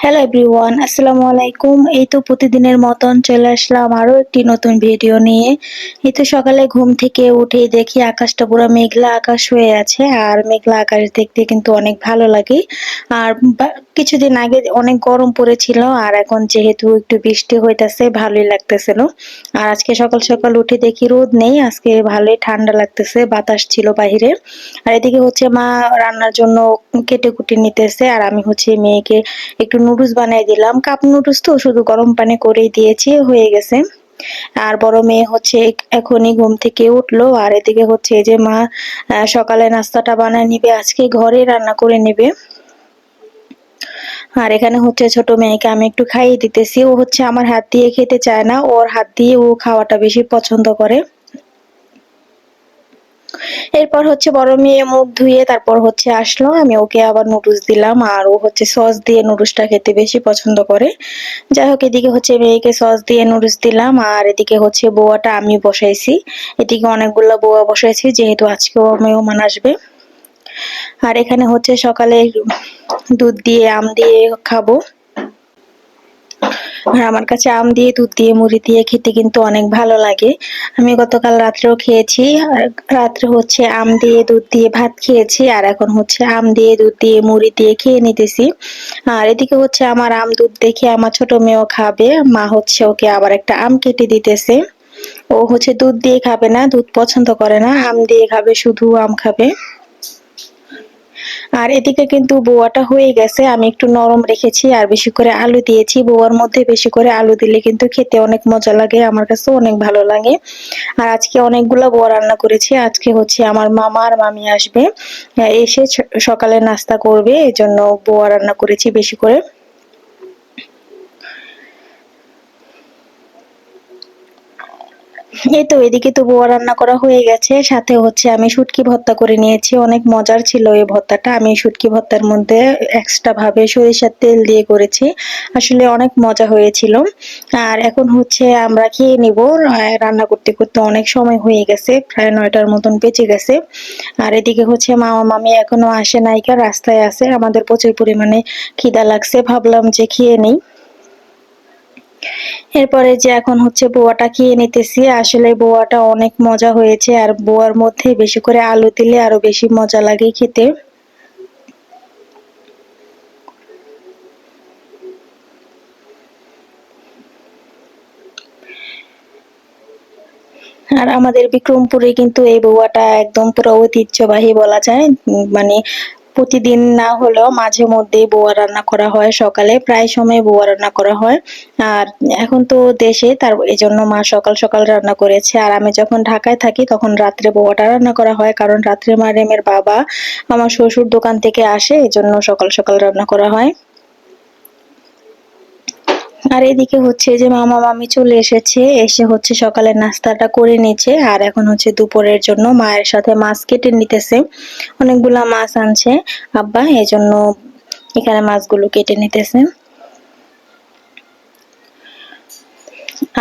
Hello everyone, আসসালামু আলাইকুম। এই তো প্রতিদিনের মতন চলে আসলাম আরো একটি নতুন ভিডিও নিয়ে। এই তো সকালে ঘুম থেকে উঠেই দেখি আকাশটা পুরো মেঘলা আকাশ হয়ে আছে, আর মেঘলা আকাশ দেখতে কিন্তু অনেক ভালো লাগে। আর কিছুদিন আগে অনেক গরম পড়েছিল, আর এখন যেহেতু একটু বৃষ্টি হইতাছে ভালোই লাগতেছিল। আর আজকে সকাল সকাল উঠে দেখি রোদ নেই, আজকে ভালোই ঠান্ডা লাগতেছে, বাতাস ছিল বাহিরে। আর এদিকে হচ্ছে মা রান্নার জন্য কেটে কুটে নিতেছে, আর আমি হচ্ছে মেয়েকে একটু নুডলস বানিয়ে দিলাম। কাপ নুডলস তো শুধু গরম পানি করেই দিয়েছি, হয়ে গেছে। আর বড় মেয়ে হচ্ছে এখনই ঘুম থেকে উঠলো, আর এদিকে হচ্ছে এই যে মা সকালে নাস্তাটা বানায় নিবে, আজকে ঘরে রান্না করে নিবে। আর এখানে হচ্ছে ছোট মেয়েকে আমি একটু খাইয়ে দিতেছি, ও হচ্ছে আমার হাত দিয়ে খেতে চায় না, ওর হাত দিয়ে ও খাওয়াটা বেশি পছন্দ করে। এরপর হচ্ছে বড় মেয়ে মুখ ধুয়ে তারপর হচ্ছে আসলো, আমি ওকে আবার নুডলস দিলাম, আর ও হচ্ছে সস দিয়ে নুডলসটা খেতে বেশি পছন্দ করে। যাই হোক, এদিকে হচ্ছে মেয়েকে সস দিয়ে নুডলস দিলাম, আর এদিকে হচ্ছে বোয়াটা আমি বসাইছি। এদিকে অনেকগুলো বোয়া বসাইছি, যেহেতু আজকেও মেহমান আসবে। আর এখানে হচ্ছে সকালে দুধ দিয়ে আম দিয়ে খাবো। আর আমার কাছে আম দিয়ে দুধ দিয়ে মুড়ি দিয়ে খেতে কিন্তু অনেক ভালো লাগে। আমি গতকাল রাত্রেও খেয়েছি, আর রাত্রে হচ্ছে আম দিয়ে দুধ দিয়ে ভাত খেয়েছি, আর এখন হচ্ছে আম দিয়ে দুধ দিয়ে মুড়ি দিয়ে খেয়ে নিতেছি। আর এদিকে হচ্ছে আমার আম দুধ দেখে আমার ছোট মেয়েও খাবে, মা হচ্ছে ওকে আবার একটা আম কেটে দিতেছে। ও হচ্ছে দুধ দিয়ে খাবে না, দুধ পছন্দ করে না, আম দিয়ে খাবে, শুধু আম খাবে। আর এদিকে কিন্তু বোয়াটা হয়ে গেছে, আমি একটু নরম রেখেছি আর বেশি করে আলু দিয়েছি। বোয়ার মধ্যে বেশি করে আলু দিলে কিন্তু খেতে অনেক মজা লাগে, আমার কাছে অনেক ভালো লাগে। আর আজকে অনেকগুলো বোয়া রান্না করেছি, আজকে হচ্ছে আমার মামা আর মামি আসবে, এসে সকালে নাস্তা করবে, এজন্য বোয়া রান্না করেছি বেশি করে। এই তো এদিকে তো বোয়া রান্না করা হয়ে গেছে, সাথে হচ্ছে আমি শুটকি ভর্তা করে নিয়েছি, অনেক মজার ছিল এই ভর্তাটা। আমি শুটকি ভর্তার মধ্যে এক্সট্রা ভাবে সরিষার তেল দিয়ে করেছি, আসলে অনেক মজা হয়েছিল। আর এখন হচ্ছে আমরা খেয়ে নিব, রান্না করতে করতে অনেক সময় হয়ে গেছে, প্রায় 9টার মতন বেঁচে গেছে। আর এদিকে হচ্ছে মামা মামি এখনো আসে নাইকা, রাস্তায় আছে, আমাদের প্রচুর পরিমাণে খিদা লাগছে, ভাবলাম যে খেয়ে নেই। এরপরে যে এখন হচ্ছে বোয়াটা খেয়ে নিতেছি, আসলে বোয়াটা অনেক মজা হয়েছে, আর বোয়ার মধ্যে বেশি করে আলু দিলে আরো বেশি মজা লাগে খেতে। আর আমাদের বিক্রমপুরে কিন্তু এই বোয়াটা একদম পুরো ঐতিহ্যবাহী বলা যায়। মানে প্রতিদিন না হলেও মাঝে মধ্যেই বোয়া রান্না করা হয়, সকালে প্রায় সময় বোয়া রান্না করা হয়। আর এখন তো দেশে, তার এজন্য মা সকাল সকাল রান্না করেছে, আর আমি যখন ঢাকায় থাকি তখন রাত্রে বোয়াটা রান্না করা হয়, কারণ রাত্রে মারেমের বাবা আমার শ্বশুর দোকান থেকে আসে, এজন্য সকাল সকাল রান্না করা হয়। আর এদিকে হচ্ছে যে মামা মামি চলে এসেছে, এসে হচ্ছে সকালের নাস্তাটা করে নিচ্ছে, আর এখন হচ্ছে দুপুরের জন্য মায়ের সাথে মাছ কেটে নিতেছে। অনেকগুলা মাছ আনছে আব্বা, এজন্য এখানে মাছগুলো কেটে নিতেছে।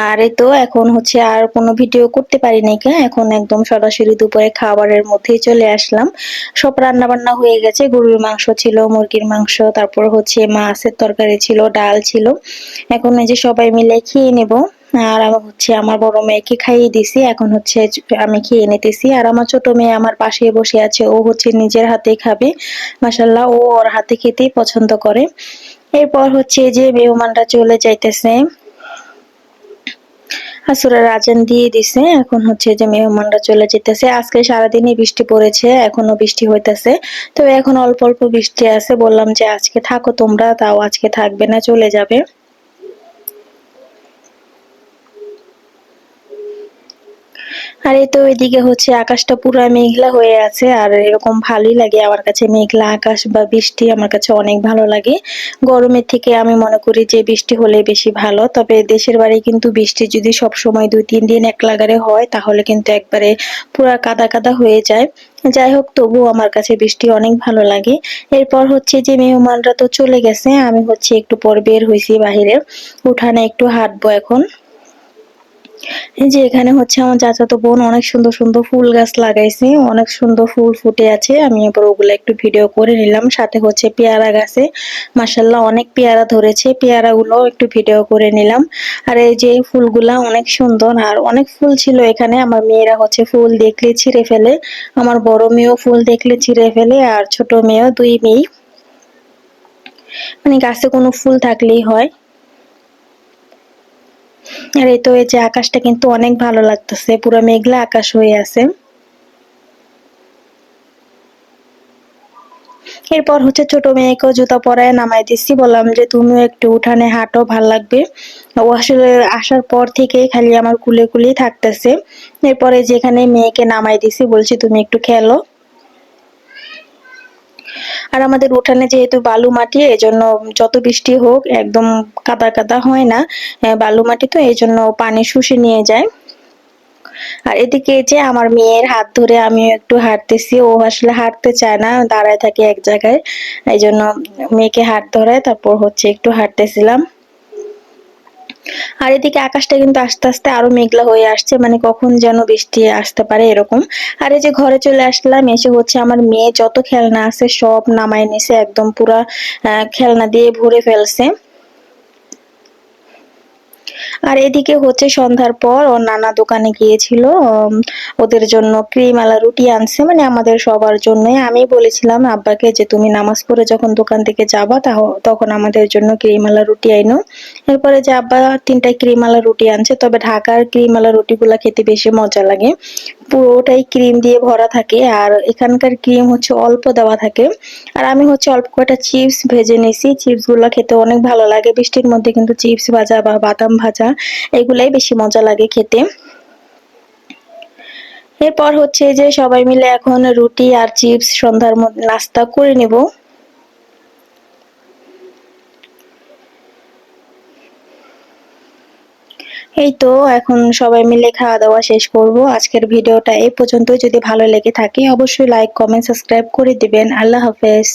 আর এই তো এখন হচ্ছে আর কোনো ভিডিও করতে পারি নাই, এখন একদম সরাসরি দুপুরে খাবারের মধ্যেই চলে আসলাম। সব রান্না বান্না হয়ে গেছে, গরুর মাংস ছিল, মুরগির মাংস, তারপর হচ্ছে মাছের তরকারি ছিল, ডাল ছিল। এখন এই যে সবাই মিলে খেয়ে নেব। আর আমি হচ্ছে আমার বড় মেয়েকে খাইয়ে দিছি, এখন হচ্ছে আমি খেয়ে নিতেছি। আর আমার ছোট মেয়ে আমার পাশে বসে আছে, ও হচ্ছে নিজের হাতে খাবে, মাশাল্লাহ, ও ওর হাতে খেতেই পছন্দ করে। এরপর হচ্ছে যে মেহমানরা চলে যাইতেছে, আসরের আজান দিয়ে দিছে, এখন হচ্ছে যে মেহমানরা চলে যেতেছে। আজকে সারাদিনই বৃষ্টি পড়েছে, এখনো বৃষ্টি হইতেছে। তো এখন অল্প অল্প বৃষ্টি আছে, বললাম যে আজকে থাকো তোমরা, তাও আজকে থাকবে না, চলে যাবে। আর এই তো এদিকে হচ্ছে আকাশটা পুরা মেঘলা হয়ে আছে, আর এরকম ভালোই লাগে আমার কাছে, মেঘলা আকাশ বা বৃষ্টি আমার কাছে অনেক ভালো লাগে। গরমের থেকে আমি মনে করি যে বৃষ্টি হলে বেশি ভালো, তবে দেশের বাড়ি কিন্তু বৃষ্টি যদি সব সময় 2-3 দিন এক লাগারে হয় তাহলে কিন্তু একবারে পুরা কাদা কাদা হয়ে যায়। যাই হোক, তবুও আমার কাছে বৃষ্টি অনেক ভালো লাগে। এরপর হচ্ছে যে মেহমানরা তো চলে গেছে, আমি হচ্ছে একটু পর বের হইছি বাহিরে, উঠানে একটু হাঁটবো এখন। এই যে এখানে হচ্ছে আমার চাচাতো বোন অনেক সুন্দর সুন্দর ফুল গাছ লাগাইছে, অনেক সুন্দর ফুল ফুটে আছে। আমি এবার ওগুলো একটু ভিডিও করে নিলাম। সাথে হচ্ছে পেয়ারা গাছে মাশাআল্লাহ অনেক পেয়ারা ধরেছে, পেয়ারাগুলো একটু ভিডিও করে নিলাম। আর এই যে ফুলগুলা অনেক সুন্দর আর অনেক ফুল ছিল এখানে। আমার মেয়েরা হচ্ছে ফুল দেখলে ছিঁড়ে ফেলে, আমার বড় মেয়েও ফুল দেখলে ছিঁড়ে ফেলে, আর ছোট মেয়েও, দুই মেয়েই মানে গাছে কোনো ফুল থাকলেই হয়। আর এই তো এই যে আকাশটা কিন্তু অনেক ভালো লাগতেছে, পুরো মেঘলা আকাশ হয়ে আছে। এরপর হচ্ছে ছোট মেয়েকেও জুতা পরায় নামাই দিচ্ছি, বললাম যে তুমিও একটু উঠানে হাঁটো, ভাল লাগবে। ও আসলে আসার পর থেকেই খালি আমার কুলে কুলেই থাকতেছে। এরপরে যেখানে মেয়েকে নামাই দিছি বলছি তুমি একটু খেলো। আর আমাদের উঠানে যেহেতু বালু মাটি, এজন্য যত বৃষ্টি হোক একদম কাদা কাদা হয় না, বালু মাটি তো এই জন্য পানি শুষে নিয়ে যায়। আর এদিকে যে আমার মেয়ের হাত ধরে আমিও একটু হাঁটতেছি, ও আসলে হাঁটতে চায় না, দাঁড়ায় থাকে এক জায়গায়। এই জন্য মেয়েকে হাত ধরায় তারপর হচ্ছে একটু হাঁটতেছিলাম। আর এদিকে আকাশটা কিন্তু আস্তে আস্তে আরো মেঘলা হয়ে আসছে, মানে কখন যেন বৃষ্টি আসতে পারে এরকম। আর এই যে ঘরে চলে আসলাম, এসে হচ্ছে আমার মেয়ে যত খেলনা আছে সব নামায় নিছে, একদম পুরা খেলনা দিয়ে ভরে ফেলছে। আর এদিকে হচ্ছে সন্ধ্যার পর ওর নানা দোকানে গিয়েছিল, ওদের জন্য ক্রিম আলা রুটি আনছে, মানে আমাদের সবার জন্যই। আমি বলেছিলাম আব্বাকে যে তুমি নামাজ পড়ে যখন দোকান থেকে যাবা তখন আমাদের জন্য ক্রিম আলা রুটি আইনো। এরপরে যে আব্বা 3টা ক্রিম আলা রুটি আনছে, তবে ঢাকার ক্রিম আলা রুটিগুলা খেতে বেশি মজা লাগে, পুরোটাই ক্রিম দিয়ে ভরা থাকে, আর এখানকার ক্রিম হচ্ছে অল্প দেওয়া থাকে। আর আমি হচ্ছে অল্প কয়টা চিপস ভেজে নিছি, চিপস গুলা খেতে অনেক ভালো লাগে। বৃষ্টির মধ্যে কিন্তু চিপস ভাজা বা বাদাম ভাজা এগুলাই বেশি মজা লাগে খেতে। এরপর হচ্ছে যে সবাই মিলে এখন রুটি আর চিপস সন্ধ্যার নাস্তা করে নেব। এই তো এখন সবাই মিলে খাওয়া দাওয়া শেষ করব। আজকের ভিডিওটা এই পর্যন্তই। যদি ভালো লেগে থাকে অবশ্যই লাইক, কমেন্ট, সাবস্ক্রাইব করে দিবেন। আল্লাহ হাফেজ।